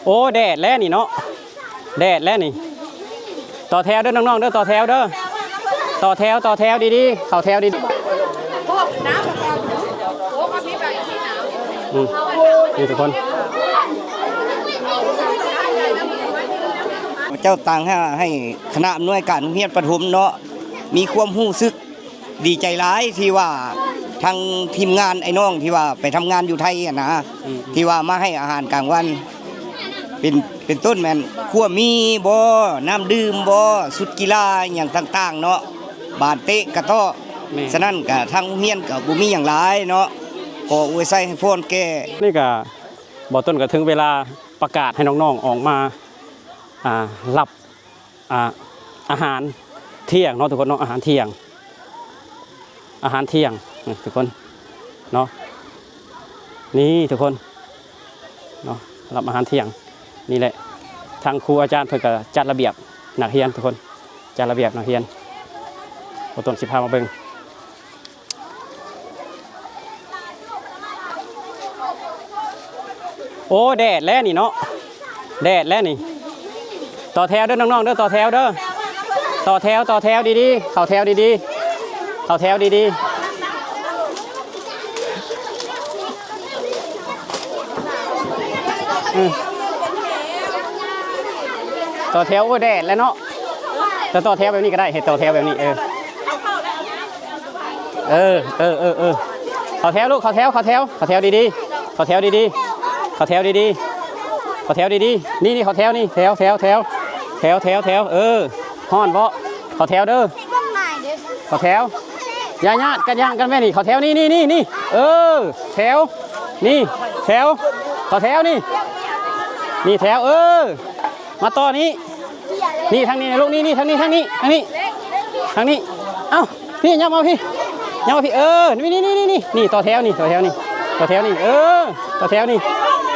โอ้แดดแล้วนี่เนาะแดดแล้วนี่ต่อแถวเด้อน้องๆเด้อต่อแถวเด้อต่อแถวดีๆเข้าแถวดีๆพวกน้ำโอ้ก็มีแบบที่น้ำนี่ทุกคนเจ้าตังให้คณะอำนวยการโรงเรียนประถมเนาะมีความรู้สึกดีใจร้ายที่ว่าทางทีมงานไอ้น้องที่ว่าไปทำงานอยู่ไทยนะที่ว่ามาให้อาหารกลางวันเป็นต้นแมนขั้วมีบ่น้ำดื่มบ่สุดกีฬาอย่างต่างๆเนาะบาดเตะกระโต้ฉะนั้นก็ทางโรงเรียนก็บ่มีอย่างหลายเนาะขออวยใส่ให้พรแก่นี่ก็บ่ต้นก็ถึงเวลาประกาศให้น้องๆออกมารับอาหารเที่ยงเนาะทุกคนเนาะอาหารเที่ยงทุกคนเนาะนี่ทุกคนเนาะรับอาหารเที่ยงนี่แหละทางครูอาจารย์เพิ่นก็จัดระเบียบนักเรียนทุกคนจัดระเบียบนักเรียนบ่ต้นสิพามาเบิ่งโอ้แดดแล้วนี่เนาะแดดแล้วนี่ต่อแถวเด้อน้องๆเด้อต่อแถวเด้อต่อแถวดีๆเข้าแถวดีๆเข้าแถวดีๆต่อแถวโอ้แดดแล้วเนาะจะต่อแถวแบบนี้ก็ได้เห็นต่อแถวแบบนี้เข้าแถวลูกเข้าแถวดีๆเข้าแถวดีๆเข้าแถวดีๆนี่เข้าแถวนี่แถวฮ้อนเพราะเข้าแถวเด้อเข้าแถวญาติกันแม่นี่เข้าแถวนี่แถวนี่แถวเข้าแถวนี่แถวมาต่อนี้นี่ทางนี้ลูกนี่ทางนี้เอ้าพี่ยับมาพี่นี่ต่อแถวนี่ต่อแถวนี่ต่อแถวนี่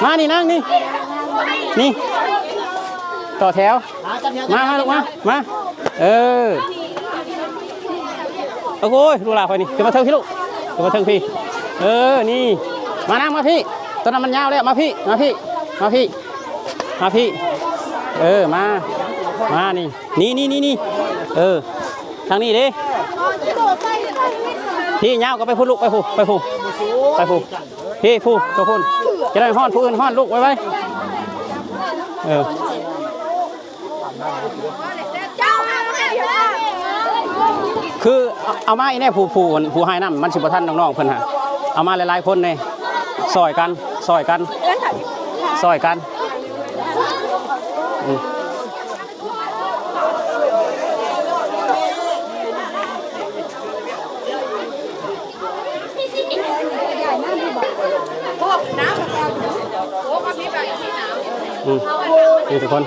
มานี่นั่งนี่ต่อแถวมาลูกมาโอ้โหดูลาคอยนี่ขึ้นมาเทิงพี่ลูกขึ้นมาเทิงพี่นี่มานั่งมาพี่ตอนนั้นมันยาวแล้วมาพี่มาพี่มานี่ทางนี้ดิพี่ยาวก็ไปพูดลูกไปพูพี่พูดตัวคุณจะได้ห้อนผู้อื่นห้อนลูกไว้คือเอามาอีแน่ผู้ให้น้ำมันสิบท่านน้องๆเพิ่นฮะเอามาหลายๆคนเนี่ยซอยกันพวกน้ำโอ้ก็มีแบบที่น้ำนี่ทุกคน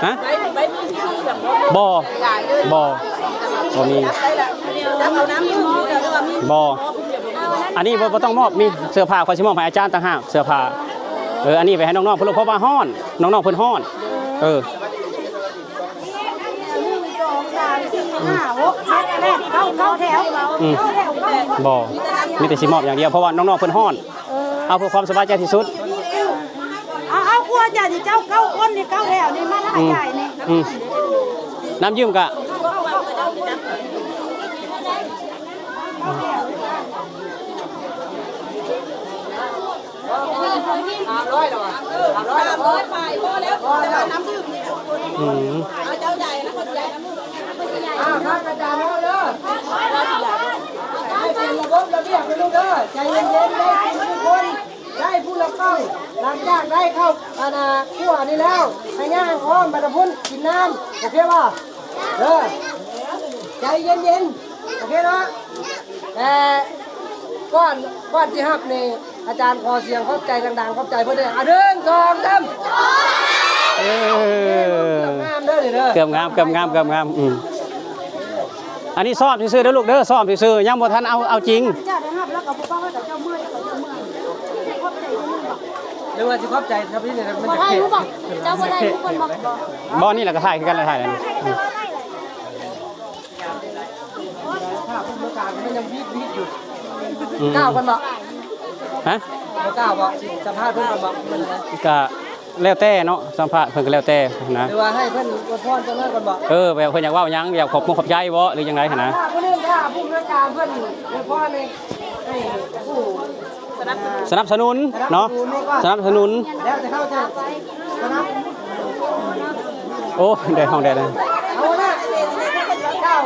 ฮะบ่มีบ่อันนี้บ่ต้องมอบมีเสื้อผ้าคอยสิมอบให้อาจารย์ต่างหากเสื้อผ้าอันนี้ไปให้น้องๆเพิ่นเพราะว่าฮ้อนน้องๆเพิ่นฮ้อนบ่มีแต่สิมอบอย่างเดียวเพราะว่าน้องๆเพิ่นฮ้อนเอาเพื่อความสบายใจที่สุดเอาครัวจ่าที่เจ้าเก้าคนนี่เก้าแถวนี่มาหน้าใหญ่นี่น้ำยืมกะ300ไปพอแล้วน้ำดื่มเจ้าใหญ่นะคนใหญ่น้ำดื่มครับอาจารย์เอาเด้อให้เป็นระบบระเบียบไปลูกเด้อใจเย็นๆได้ทุกคนได้ผู้ละก้องหลังจากได้เข้าขั้วนี่แล้วให้ย่างอ้อมบัดพุ่นกินน้ำโอเคป่ะใจเย็นๆโอเคเนาะแต่ก้อนที่หับนี่อาจารย์ขอเสียงขอบใจดังๆขอบใจเพื่อน1 2 3เกือบงามอันนี้ซ้อมซื่อๆเด้อลูกเด้อซ้อมซื่อๆยังบ่ทันเอาจริงเรื่องว่าสิขอบใจครับพี่เนี่ยมันจะเก็บเจ้าบ่ได้ทุกคนบ่นี่แหละก็ถ่ายคือกันเลยถ่ายแล้ว าผู้ประกาศมันยังวีดอยู่ อืม ก้าวกันบ่ ฮะ บ่ก้าวบ่สัมภาษณ์เพิ่นกันบ่เป็นอะไร ก็แล้วแต่เนาะสัมภาษณ์เพิ่นก็แล้วแต่นะ หรือว่าให้เพิ่นอวยพรจังนั้นกันบ่ แบบเพิ่นอยากเว้าหยังอยากขอบคุณขอบใจบ่หรือจังไดหั่นนะ ถ้าผู้นึงถ้าผู้ประกาศเพิ่นอวยพรให้ผู้ สนับสนุนเนาะสนับสนุน แล้วแต่เขาจะสนับ โอ้ได้ห้องได้เลย เอาละเจ้า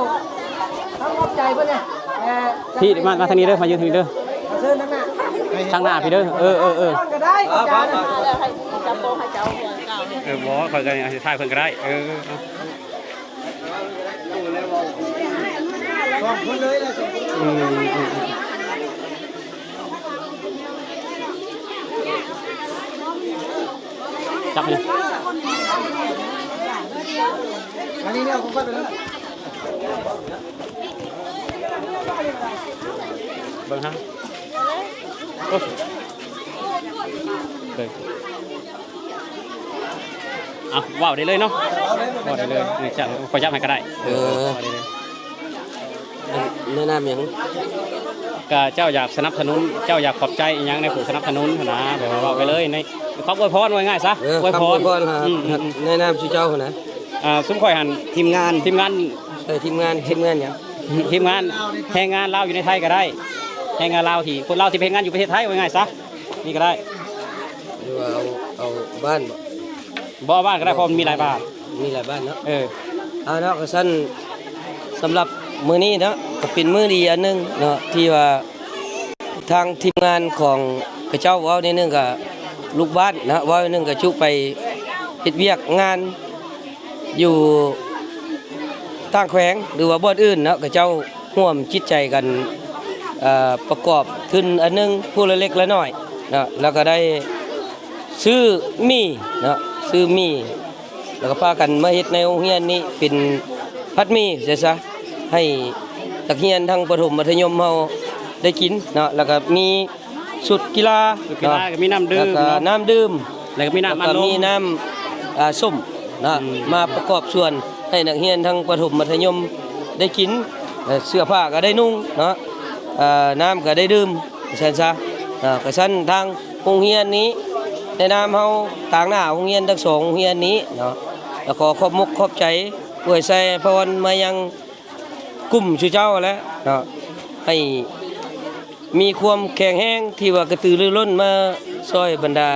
ทำขอบใจเพิ่นเนี่ย พี่มาทางนี้เด้อมายืนทางนี้เด้อ เชิญทั้งหน้า ทางหน้าพี่เด้อเออ ต้องก็ได้อาจารย์ บ่ค่อยก็ถ่ายเพิ่นก็ได้สองคนเลยนะ จับเลย อันนี้เนี่ยผมก็ไปแล้ว เบิ่งฮะโอ้เลยเอาว้าวได้เลยเนาะว้าวได้เลยจับขอจับให้ก็ได้ได้เลย แนะนำอย่าง ก็เจ้าอยากสนับสนุนเจ้าอยากขอบใจอีหยังในผู้สนับสนุนนะแบบว่าไปเลยในขอบอวยพรว่าง่ายซะอวยพร แนะนำชื่อเจ้าคนนะ ซุ้มข่อยหัน ทีมงาน ทีมงาน ทีมงานอย่าง แรงงานลาวอยู่ในไทยก็ได้แรงงานลาวที่คนลาวที่เป็นงานอยู่ประเทศไทยว่าง่ายซะนี่ก็ได้ หรือว่าเอาบ้าน บ่บ้านก็ได้เพราะมันมีหลายบ้าน มีหลายบ้านเนาะ เอา เนาะก็สั้นสำหรับมื้อนี้เนาะก็เป็นมื้อดีอันหนึงเนาะที่ว่าทางทีมงานของกระเจ้าเว้าในนึงก็ลูกบ้านนะเว้าในนึงก็ชุไปเฮ็ดเวียกงานอยู่ต่างแขวงหรือว่าบ่อนอื่นเนาะกระเจ้าร่วมจิตใจกันประกอบขึ้นอันหนึงผู้ละเล็กละน้อยเนาะแล้วก็ได้ซื้อมีเนาะซื้อมีแล้วก็พากันมาเฮ็ดในโรงเรียนนี้เป็นพัดมีเสียซะให้นักเรียนทั้งประถมมัธยมเฮาได้กินเนาะแล้วก็มีสุดกีฬา กีฬาก็มีน้ำดื่ แล้ว ม ก็น้ำดื่ม แล้วก็มีน้ำ แล้ว อัด ก็ ล มี ม น้ำส้มนะมาประกอบส่วนให้นักเรียนทั้งประถมมัธยมได้กินเสื้อผ้าก็ได้นุ่งเนาะน้ำก็ได้ดื่มเช่นซะก็ชั้นทางโรงเรียนนี้ในนามเฮาต่างหน้าโรงเรียนทั้งสองโรงเรียนนี้เนาะแล้วก็ขอบมุกขอบใจอวยใส่พรมายังกลุ่มชื่อเจ้าแล้วเนาะให้มีความแข็งแรงที่ว่ากระตือรือร้นมาช่วยบรรดา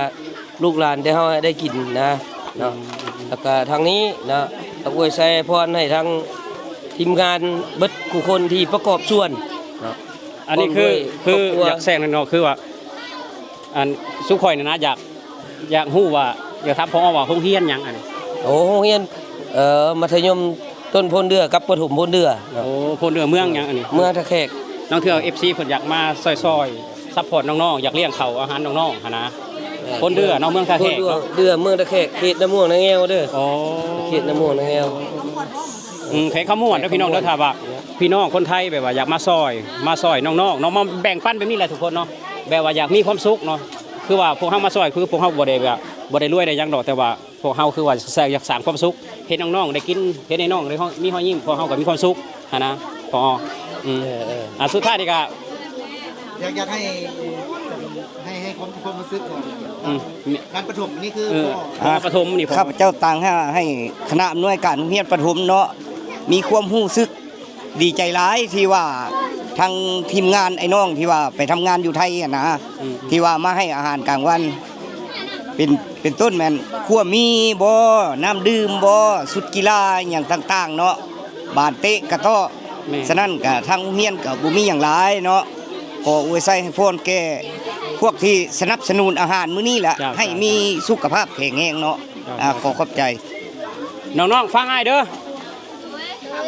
ลูกหลานที่เฮาได้กินนะเนาะแล้วก็ทางนี้นะอวยใส่พรให้ทางทีมงานเบิดผู้คนที่ประกอบส่วนเนาะ อันนี้คืออยากแซงเนาะคือว่าอันสุข่อยเนี่ยนะอยากฮู้ว่าอยากถามพ่อว่าโรงเรียนหยังอันนี้ โอ้โรงเรียนมัธยมต้นพลเดือกับประถมพลเดือเนาะ โอ้พลเรือเมืองหยังอันนี้ เมืองตะแขก น้องเทื่อ FC เพิ่นอยากมาซอยๆซัพพอร์ตน้องๆอยากเลี้ยงเขาวอาหารน้องๆหั่นนะพลเรือน้องเมืองท่า พ แข ล ก เดือเมืองตะแขกเขตน้ำม่วงนาแงวเด้อ โอ้ เขตน้ำม่วงนาแงว แขกขมวนเด้อพี่น้องเด้อถ้าว่าพี่น้องคนไทยแบบว่าอยากมาซอยน้องๆน้องมาแบ่งปันแบบนี้แหละทุกคนเนาะแบบว่าอยากมีความสุขเนาะคือว่าพวกเฮามาซอยคือพวกเฮาบ่ได้แบบบ่ได้รวยได้หยังดอกแต่ว่าพวกเฮาคือว่าอยากสร้างความสุขเห็นน้องๆได้กินเห็นน้องๆได้มีรอยยิ้มพวกเฮาก็มีความสุขหั่นนะพอสุดท้ายนี่ก็ อยากให้ความรู้สึกของการประถมนี่คือ ประถมนี่ ข้าพเจ้าต่างให้คณะอำนวยการโรงเรียนประถมเนาะมีความรู้สึกดีใจร้ายที่ว่าทางทีมงานไอ้น้องที่ว่าไปทำงานอยู่ไทยอะนะที่ว่ามาให้อาหารกลางวันเป็นต้นแม่นขั้วมีบ่น้ำดื่มบ่สุดกีฬาอย่างต่างๆเนาะบานเตะกระโต้ฉะนั้นก็ทางโรงเรียนก็บ่มีอย่างหลายเนาะขออวยใส่ให้พรแก่พวกที่สนับสนุนอาหารมื้อนี้แหละให้มีสุขภาพแข็งแรงเนาะขอขอบใจ น้องๆฟังง่ายเด้อ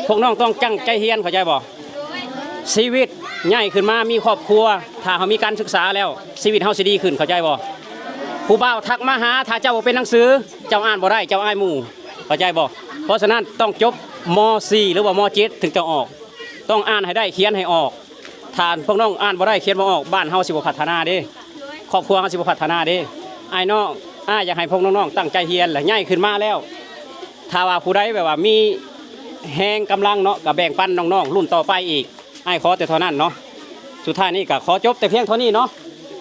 พวกน้องต้องจังใจเฮียนเข้าใจบ่ชีวิตใหญ่ขึ้นมามีครอบครัวถ้าเฮามีการศึกษาแล้วชีวิตเฮาสิดีขึ้นเข้าใจบ่ผู้บ่าวทักมาหาถ้าเจ้าบ่เป็นหนังสือเจ้าอ่านบ่ได้เจ้าอายหมู่เข้าใจบ่เพราะฉะนั้นต้องจบม .4 หรือว่าม .7 ถึงจะออกต้องอ่านให้ได้เขียนให้ออกถ้าพวกน้องอ่านบ่ได้เขียนบ่ออกบ้านเฮาสิบ่พัฒนาเด้ครอบครัวเฮาสิบ่พัฒนาเด้อ้ายน้องอยากให้พวกน้องๆตั้งใจเรียนและใหญ่ขึ้นมาแล้วถ้าว่าผู้ใดแบบว่ามีแฮงกำลังเนาะก็แบ่งปันน้องๆรุ่นต่อไปอีก อ้ายขอแต่เท่านั้นเนาะสุดท้ายนี่ก็ขอจบแต่เพียงเท่านี้เนาะ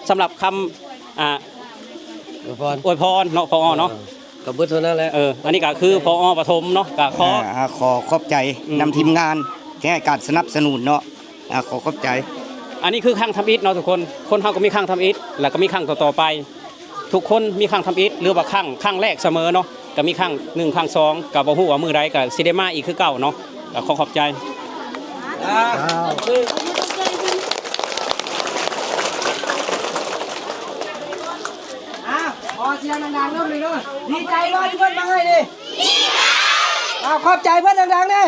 สำหรับคำพร อวยพรเนาะพอเนาะ กับเบิดเท่านั้นแหละ อันนี้ก็คือพอปฐมเนาะก็ขอ ขอขอบใจนำทีมงานที่ให้การสนับสนุนเนาะขอขอบใจ อันนี้คือครั้งทำอิฐเนาะทุกคนคนเฮาก็มีครั้งทำอิฐแล้วก็มีครั้งต่อๆไป ทุกคนมีครั้งทำอิฐหรือว่าครั้งแรกเสมอเนาะก็มีครั้ง1ครั้ง2ก็บ่ฮู้ว่ามื้อใดก็สิได้มาอีกคือเก่าเนาะก็ขอขอบใจ ขอเสียงดังๆเริ่มเลยเนาะดีใจว่าที่เพิ่นมาให้ดิขอบใจเพิ่นดังๆดิ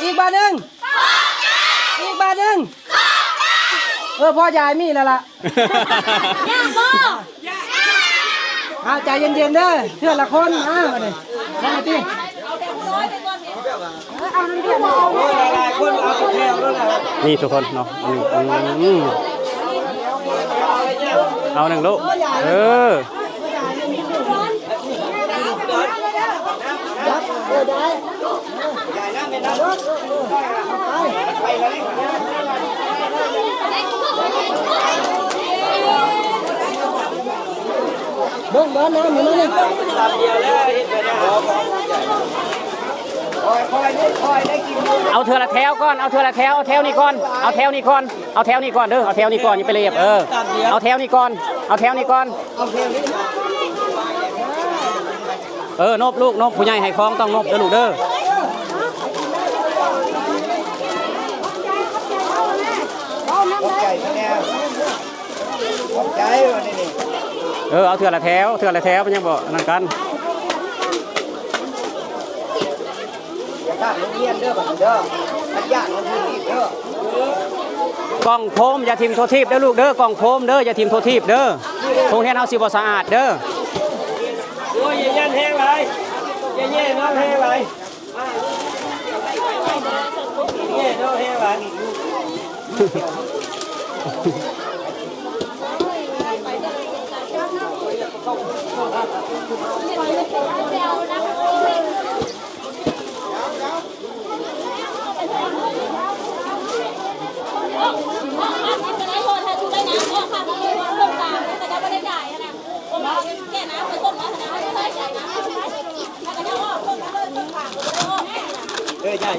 อีกบาทหนึ่งอีกบาทหนึ่งพ่อยายมีแล้วล่ะใจเย็นๆเด้อเพื่อนละคนมาดิมาดิหลายคนเอาไปแถวแล้วนะ นี่ทุกคนเนาะเอาหนึ่งลูกเบิ้งบ้านน้ำอยู่นั่นนี่ เอาเธอละแถวก่อนเอาเธอละแถวเอาแถวนี้ก่อนเอาแถวนี้ก่อนเอาแถวนี้ก่อนเด้อเอาแถวนี้ก่อนอย่าไปเรียบเอาแถวนี้ก่อนเอาแถวนี้ก่อนนบลูกนบผู้ใหญ่ให้คล้องต้องนบเด้อลูกเด้อขอบใจแน่ขอบใจวันนี้เอาเธอละแถวมันยังบ่นั่นกันถ้าโรงเรียนเด้อบัดเด้ออันญาติมันอยู่นี่เด้อก ล่องโฟมอย่าทิ่มโททีบเด้อลูกเด้อกล่องโฟมเด้ออย่าทิ่มโททีบเด้อโรงเรียนเฮาสิบ่สะอาดเด้อโอ้ยอย่ายันแห้งไรอย่าแย่น้องแห้งไรแย่น้องแห้งไร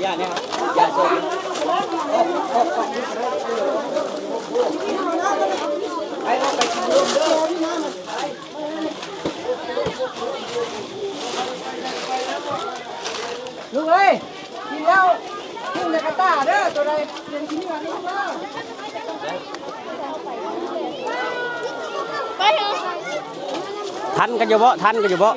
ย่าเนี่ยย่าชมลูกเอ้ยกินแล้วกินในกระต้าเด้อตัวใดเรียนกินกันนี่เด้อทันกันอยู่บ่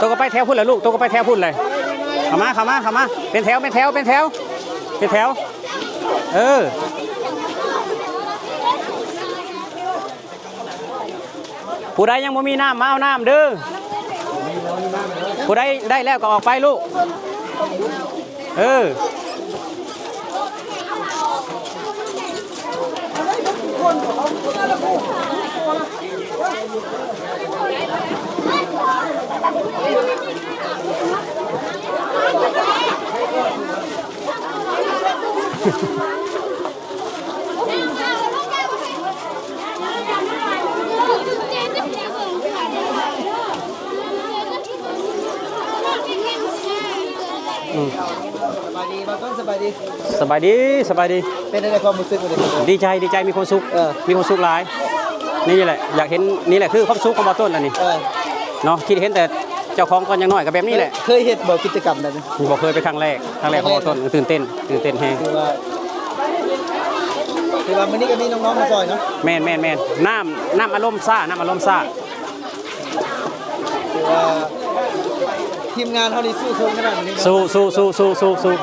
ตัวก็ไปแถวพุ่นเลยลูกตัวก็ไปแถวพุ่นเลยเข้ามาเป็นแถวผู้ใดยังบ่มีน้ำมาเอาน้ำเด้อผู้ใดได้แล้วก็ออกไปลูกสบายดี เป็นอะไรความรู้สึกวันนี้ ดีใจมีความสุขมีความสุขหลายนี่แหละอยากเห็นนี่แหละคือความสุขของบ่ต้นอันนี้เนาะคิดเห็นแต่เจ้าของก่อนยังน้อยก็แบบนี้แหละเคยเห็นบ่กิจกรรมนั้นบ่เคยไปครั้งแรกของบ่ต้นตื่นเต้นแฮงคือว่ามื้อนี้ก็มีน้องๆมาซอยเนาะแม่นน้ำอารมณ์ซ่าคือว่าทีมงานเฮานี่สู้ขนาดนี้สู้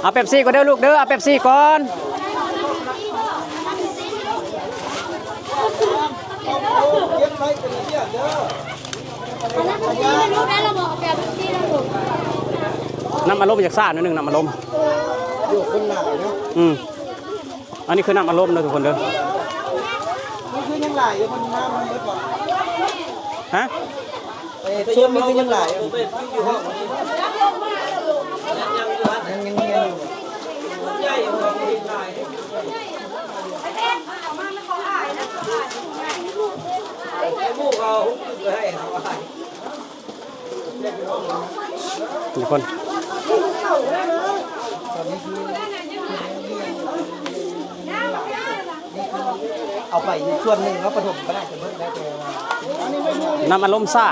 เอาเป๊ปซี่ก็เด้อลูกเด้อเอาเป๊ปซี่ก่อน น้ำอารมณ์จากซ่าหนึ่งน้ำอารมณ์ อยู่คนหลายเนาะ อันนี้คือน้ำอารมณ์นะทุกคนเด้อ นี่คือยังหลายอยู่มันน้ำมันเบิดบ่ ฮะ ช่วงนี้คือยังหลายอยู่ยังเงียบอยู่ ทุกคน เอาไปส่วนหนึ่งแล้วปฐมก็ได้แต่เพิ่มได้แต่ว่า น้ำอารมณ์ซ่า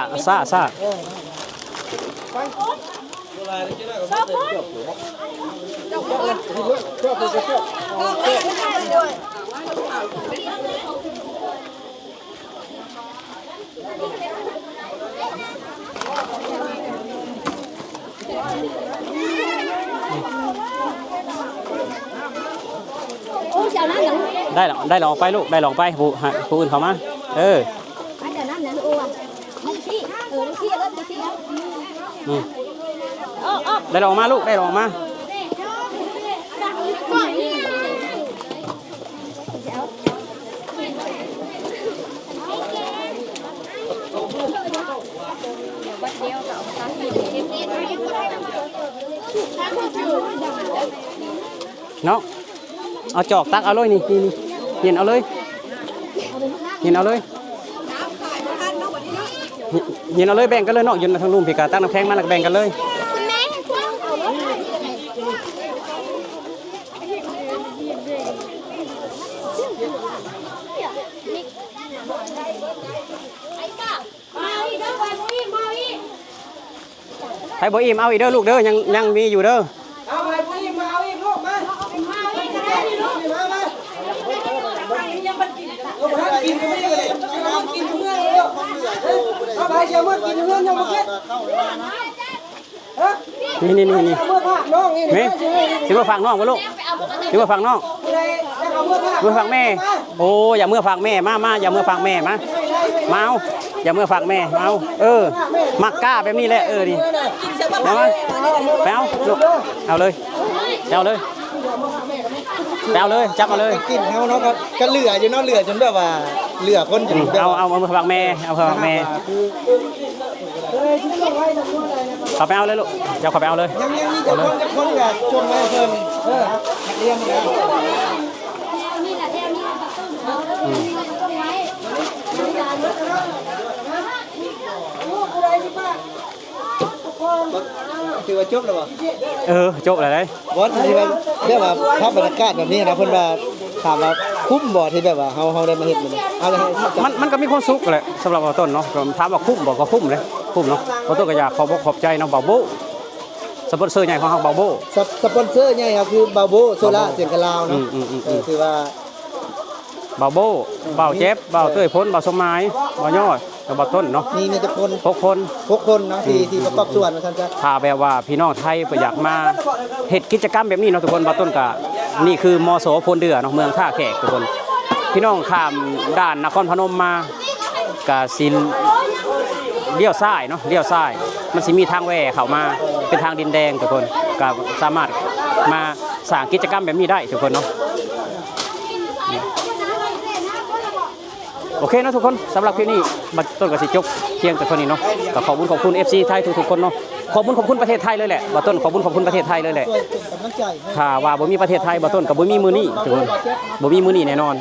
โอ้ยเจ้านั้นอย่าง ได้ลองไปลูกได้ลองไปผู้อื่นเขามาเจ้านั้นอย่างอ้วนนี่ขี้นี่ขี้แล้วนี่ขี้แล้วได้ลองมาลูกได้ลองมาเนาะเอาจอกตักเอาเลยนี่เย็นเอาเลยเย็นเอาเลยแบ่งกันเลยเนาะยืนทางลุ่มพี่กาตั้งน้ำแข็งมาแล้วแบ่งกันเลยให้บ่อิ่มเอาอีกเด้อลูกเด้อยังมีอยู่เด้อ เอาไปผู้หญิงมาเอาอีกลูกมากินก็ไม่ได้เลยกินเมื่อเลยเอาไปเดี๋ยวเมื่อกินเมื่อยังไม่เก็ตนี่เมื่อผักน้องนี่ นี่ถือว่าฟังน้องวะลูกถือว่าฟังน้องเมื่อฟังแม่โอ้อย่าเมื่อฟังแม่มาอย่าเมื่อฟังแม่มาเอาอย่าเมื่อฟังแม่เอามักกล้าแบบนี้แหละดิเอามาไปเอาลูกเอาเลยจับมาเลย กินเขาเนาะก็เหลืออยู่เนาะเหลือจนแบบว่าเหลือคนจนเอาเมื่อฟังแม่เอาฟังแม่เขาไปเอาเลยลูกเดี๋ยวเขาไปเอาเลย ยังนี่จะคนกับชมแม่เพิ่มเลี้ยงแล้วถือว่าจบแล้วบ่จบแล้วได้บอสที่ว่าแบบว่าภาพบรรยากาศแบบนี้นะเพิ่นว่าถามว่าคุ้มบ่ที่แบบว่าเฮาได้มาเฮ็ดมันเอาเลยมันก็มีความสุขแหละสำหรับต้นเนาะถามว่าคุ้มบ่ก็คุ้มเลยคุ้มเนาะต้นก็อยากขอบใจน้องบ่าวโบสปอนเซอร์ใหญ่ของเราบ่าวโบสปอนเซอร์ใหญ่ครับคือบ่าวโบโซล่าเสียงกะลาวเนาะคือว่าบ่าวโบบ่าวเจ็บบ่าวเต้ยพ้นบ่าวสมหมายบ่าวยอดกับบ่าวต้นเนาะมีจะคน6 คนเนาะที่ประกอบส่วนว่าซั่นจ้ะถ้าแบบว่าพี่น้องไทยอยากมาเฮ็ดกิจกรรมแบบนี้เนาะทุกคนบ่าวต้นก็นี่คือมสพลเดือเนาะเมืองท่าแขกทุกคนพี่น้องข้ามด้านนครพนมมาก็สิเลี้ยวซ้ายเนาะเลี้ยวซ้ายมันสิมีทางแหว่เข้ามาเป็นทางดินแดงทุกคนก็สามารถมาสร้างกิจกรรมแบบนี้ได้ทุกคนเนาะโอเคเนาะทุกคนสำหรับคลิปนี้มาต้นกับสิจบเพียงแต่เท่านี้เนาะก็ขอบคุณ FC ไทยทุกๆคนเนาะขอบคุณประเทศไทยเลยแหละบ่ต้นขอบคุณประเทศไทยเลยแหละถ้าว่าบ่มีประเทศไทยบ่ต้นก็บ่มีมื้อนี้ทุกคนบ่มีมื้อนี้แน่นอน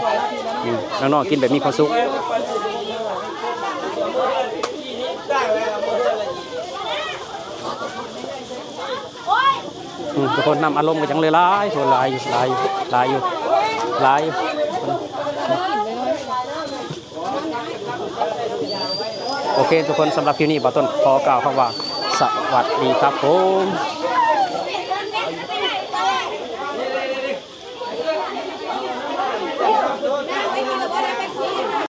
น้องๆกินแบบมีความสุขทุกคนนำอารมณ์กันจังเลยหลายอยู่โอเคทุกคนสำหรับคลิปนี้บ่ต้นขอกล่าวคำว่าสวัสดีครับผม